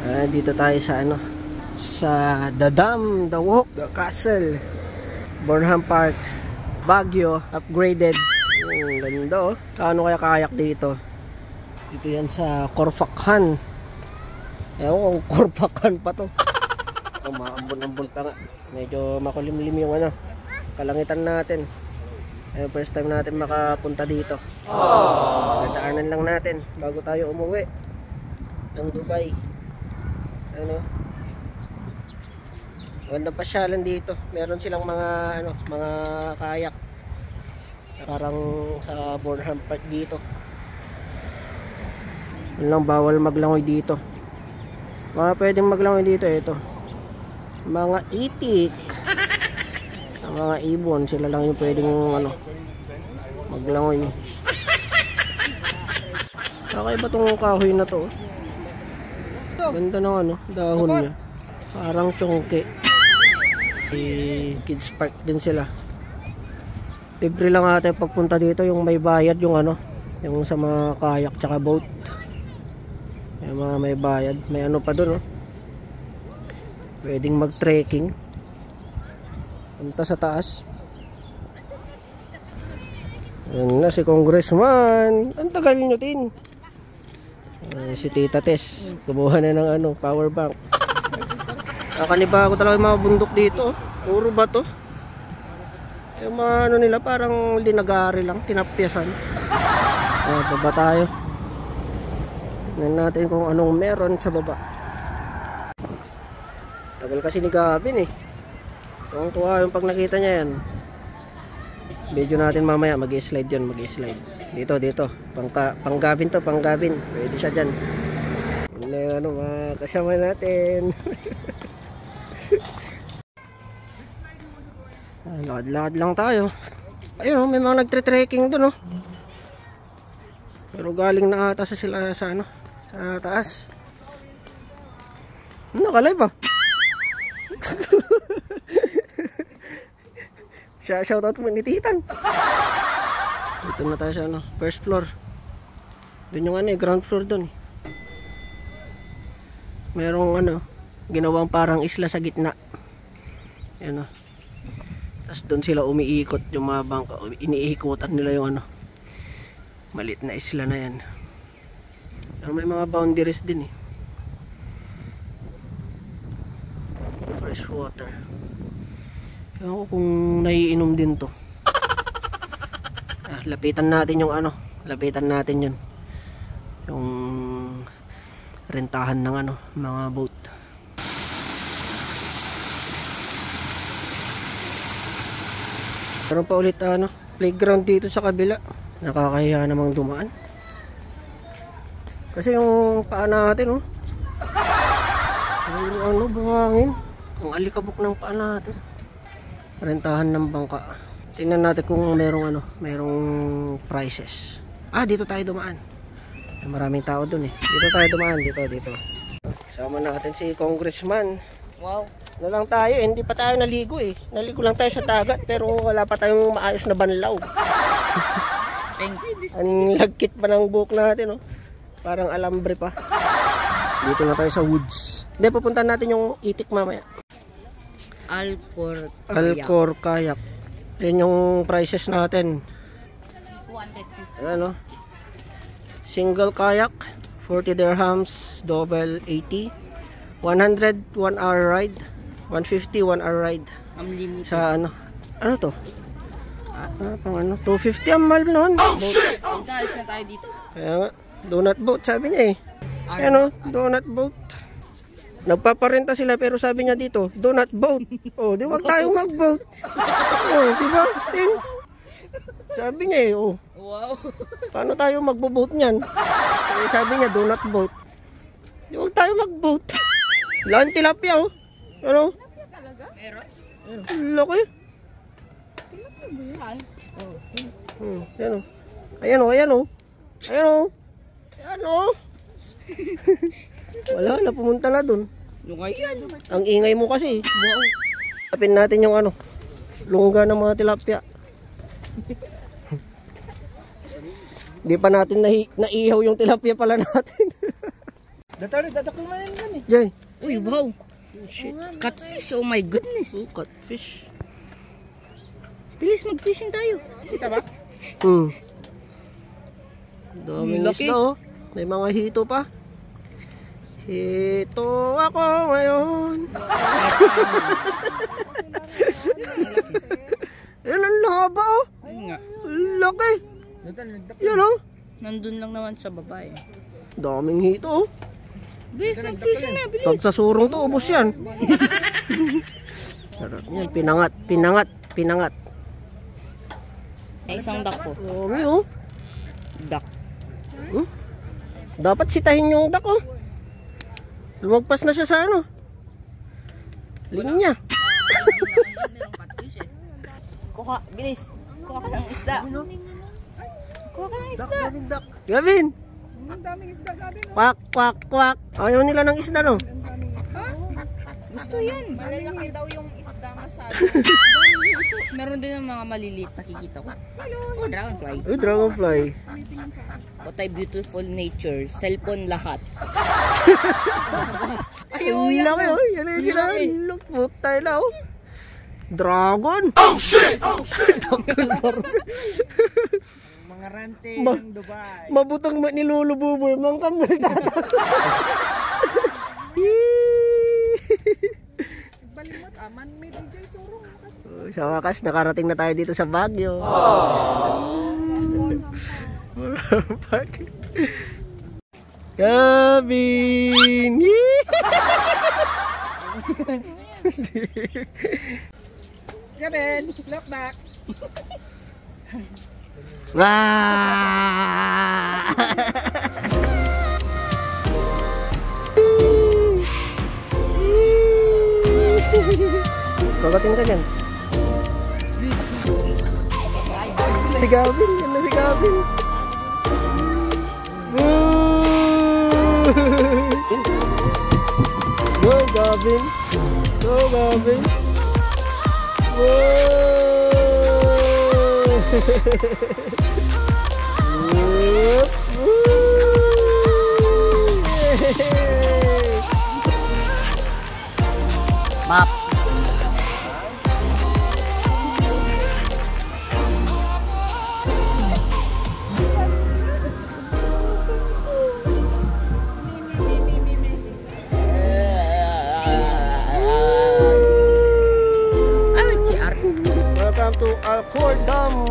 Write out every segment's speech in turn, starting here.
Dito tayo sa ano, sa The Dam, The Walk, The Castle, Burnham Park, Baguio, upgraded. Ganda oh. Kaano kaya kayak dito? Dito yan sa Corfachan. Ewan kung Corfachan pa to. Maambon-ambon pa nga. Medyo makulimlim yung ano, kalangitan natin. First time natin makapunta dito. Dadaanan lang natin bago tayo umuwi ng Dubai. Ano? Ganda pasyalan dito. Meron silang mga ano, mga kayak. Parang sa Burnham Park dito. Walang bawal maglangoy dito. Mga pwedeng maglangoy dito ito. Mga itik. Ang mga ibon, sila lang yung pwedeng ano, maglangoy. Okay ba tong kahoy na to? Ganda ng ano, dahon niya. Parang chongke. Kids park din sila. Libre lang ata pagpunta dito, yung may bayad yung ano, yung sa mga kayak tsaka boat. Yung mga may bayad, may ano pa doon oh. Pwedeng mag-trekking. Punta sa taas. Ayan na si Congressman. Ang tagal nyo tin. Si Tita Tess kumuha na ng ano, power bank. Kakaniba ako talaga yung mga bundok dito. Puro bato. Yung mga ano nila parang linagari lang, tinapyasan. Baba tayo. Tignan natin kung anong meron sa baba. Tagal kasi ni Gavin eh. Tuwang-tuwa yung pag nakita niya yan. Video natin mamaya, mag-slide yun, mag-slide. Dito, pang Gavin to, pang Gavin. Pwede siya dyan. Ano, mga kasama natin. Lakad-lakad lang tayo. Ayun, may mga nagtre-trekking doon, oh. Pero galing na ata sila sa ano, sa taas. Nakalay pa. Shoutout mo ni Titan. Dito na tayo sa ano, first floor. Doon yung ano, ground floor doon. Merong ano, ginawang parang isla sa gitna. Yan oh. Tapos doon sila umiikot yung mga bangka, iniikutan nila yung ano, maliit na isla na yan. Pero may mga boundaries din eh. Fresh water. Ewan ko kung naiinom din to. Lapitan natin yung ano, lapitan natin yun. Yung rentahan ng ano, mga boat. Meron pa ulit ano, playground dito sa kabila. Nakakahiya namang dumaan. Kasi yung paa natin oh. Yung ano, buhangin. Ang alikabok ng paa natin. Rentahan ng bangka. Tingnan natin kung merong ano, merong prices. Dito tayo dumaan. Maraming tao dun eh. Dito tayo dumaan, dito. Kasama natin si Congressman. Wow. Ano lang tayo, hindi pa tayo naligo eh. Naligo lang tayo sa dagat pero wala pa tayong maayos na banlaw. Ang lagkit pa ng buhok natin oh. Parang alambre pa. Dito na tayo sa woods. Hindi, pupuntahan natin yung itik mamaya. Alcor kayak. Ayan yung prices natin. 250. Ayan o. Single kayak 40 dirhams, double 80. 100 1 hour ride. 150 1 hour ride. Unlimited. Sa ano? Ano to? Pang ano? 250 ang mahal noon. Magdaalis na tayo dito. Kaya nga, donut boat sabi niya eh. Ayan o, donut boat. Nagpaparenta sila pero sabi niya dito, donut boat. Oh, di wag tayong mag-boat. Oh, di ba? Sabi niya eh, oh. Wow. Paano tayo magbo-boat niyan? Sabi niya donut boat. Di wag tayo mag-boat. Lahan tilapia oh. Ano? Tilapia talaga? Meron? Laki. Tilapia ba yun? Saan? Ayan oh. Ayan oh, ayan oh. Ayan oh. Ayan oh. Wala na, pumunta na dun. Yung ayan. Ang ingay mo kasi. Wow. Tapin natin yung ano, lungga ng mga tilapia. Hindi pa natin naihaw yung tilapia pala natin. Datakil man yan eh. Jay. Uy, wow. Shit. Catfish, oh my goodness. Oh, catfish. Bilis, mag-fishing tayo. Kita ba? Daming Laki. isda oh. May mga hito pa. Hito ako ngayon. Yan ang laba oh. Ayun nga. Laki. Yan oh. Nandun lang naman sa babae. Daming hito oh. Bilis, mag-fishing na, bilis. Pag sa surong to, ubos yan. Sarap yan. Pinangat. May isang duck po. Dami oh. Duck. Dapat sitahin yung duck oh. Lumagpas na siya sa ano. Linya. Kuha, bilis. Kuha ka ng isda. Kuha ka ng isda. Gavin. Ang daming isda, Gabi. Kwak, kwak, kwak. Ayaw nila ng isda no. Gusto yan. Malalaki daw yung isda masyado. Meron din ng mga maliliit nakikita ko. Oh, dragonfly. Oh, dragonfly. What a beautiful nature. Cellphone lahat. Ayaw yan. Laki oh. Yan yung sila. Look, putay na oh. Dragon. Oh shit. Mga rante ng Dubai. Mabutang nilulububoy. Mang kamul tata. Balimot, man-made DJ Surong. Sa wakas, nakarating na tayo dito sa Baguio. Gavin! Gavin, look back. Kagating ka dyan. Si Gavin, yan na si Gavin. Go Gavin. Go Gavin. Map. Welcome to Alcor Dam.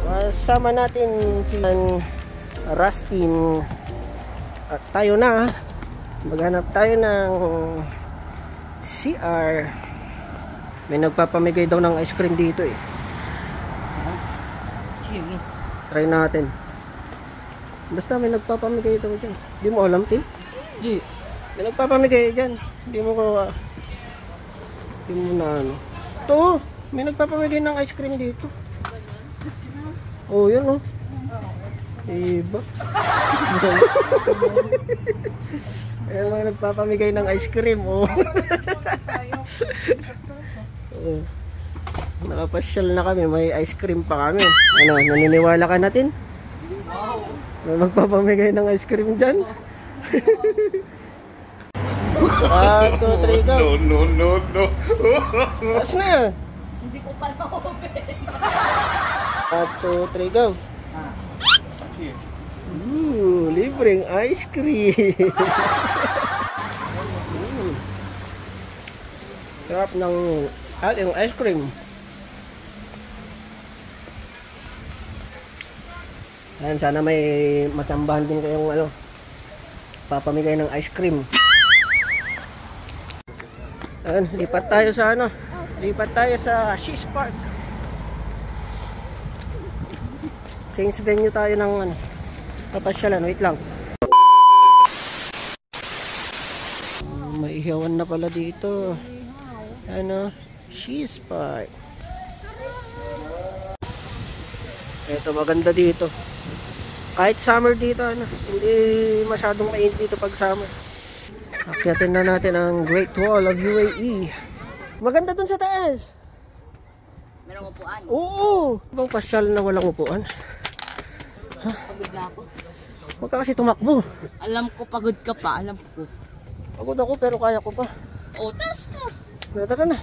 Kasama natin si Rustin. At tayo na. Maghanap tayo ng CR. May nagpapamigay daw ng ice cream dito eh. Sige. Try natin. Basta may nagpapamigay daw dyan. Hindi mo alam, Tim? Di. May nagpapamigay dyan. Hindi mo ko... Hindi mo na ano. Ito, may nagpapamigay ng ice cream dito. Oh, yun oh. Iba. Ayan mga nagpapamigay ng ice cream oh. Oh. Nakapasyal na kami, may ice cream pa kami. Ano, naniniwala ka natin? May magpapamigay ng ice cream dyan? 1, 2, 3, go! No. Taas na! Hindi ko pa na-open. 1, 2, 3, go! Libreng ice cream! Sarap ng ating ice cream. Ayan, sana may matambahan din kayong ano, papamigay ng ice cream. Ayan, lipat tayo sa ano, lipat tayo sa She's Park. Change venue tayo ng ano, papasyalan, wait lang. May ihawan na pala dito. Ano, She's Park. Ito maganda dito. Kahit summer dito, ano, hindi masyadong mainit dito pag summer. Akyatin na natin ang Great Wall of UAE. Maganda dun sa taas. Merong upuan. Oo! Ibang pasyal na walang upuan. Pagod na ako. Huwag ka kasi tumakbo. Alam ko, pagod ka pa. Alam ko. Pagod ako pero kaya ko pa. O, taas mo. Tara na.